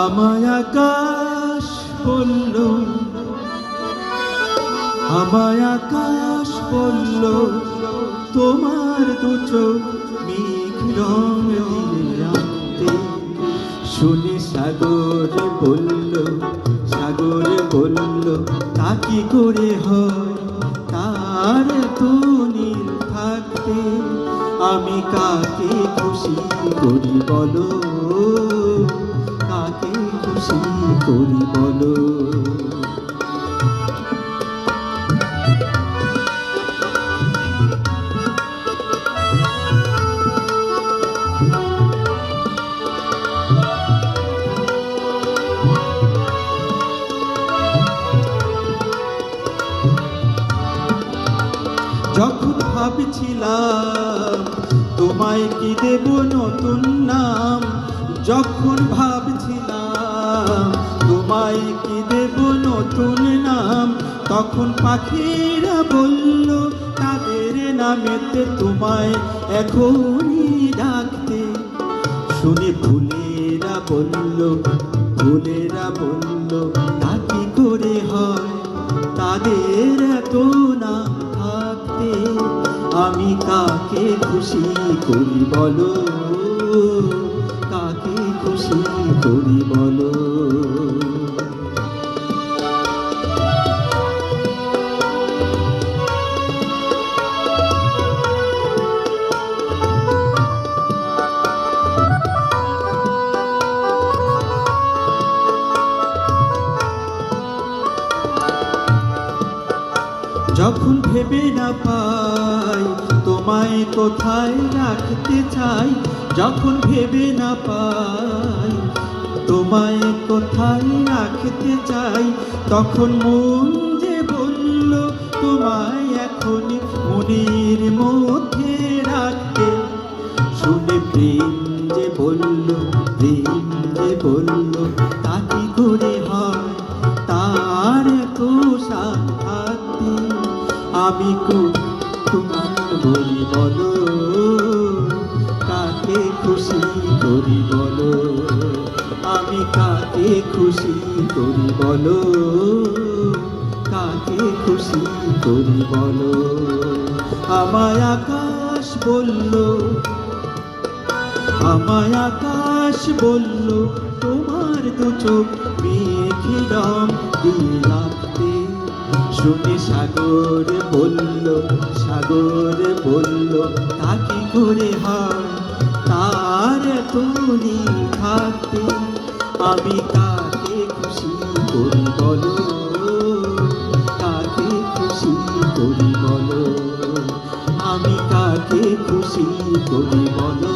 আমায় আকাশ বলল, আমায় আকাশ বলল, তোমার দু চোখ মেঘ রং দিয়ে আঁকতে। শুনে সাগরে বলল, সাগরে বলল, তা কি করে হয় তার তো নীল থাকতে। আমি কাকে খুশি করি বলো, কাকে খুশি করি বলো। যখন ভাবছিলাম তোমায় কি দেব নতুন নাম, যখন ভাবছিলাম তোমায় কি দেব নতুন নাম, তখন পাখিরা বলল তাদের নামেতে তোমায় এখনই ডাকতে। শুনে ফুলেরা বলল, ফুলেরা বলল, তা কি করে হয় তাদের এত নাম থাকতে। আমি কাকে খুশি করি বলো, কাকে খুশি করি বলো। যখন ভেবে না পাই তোমায় কোথায় রাখতে চাই, যখন ভেবে না পাই তোমায় কোথায় রাখতে চাই, তখন মন যে বলল তোমায় এখন মনের মধ্যে রাখতে। শুনে প্রেম যে বলল, প্রেম যে বলল, তা কি করে হয় তার এত সাথ থাকতে। আমি তোমার বলি বলো, কাকে খুশি করি বলো। আমি কাকে খুশি করি বলো, কাকে খুশি করি বলো। আমায় আকাশ বলল, আমায় আকাশ বলল, তোমার দু চোখ মেঘ রং দিয়ে রাখতে। শুনে সাগর বলল, সাগর বলল, তা কি করে হয় তার এত নীল থাকতে। আমি কাকে খুশি করি বলো, কাকে খুশি করি বলো। আমি কাকে খুশি করি বলো।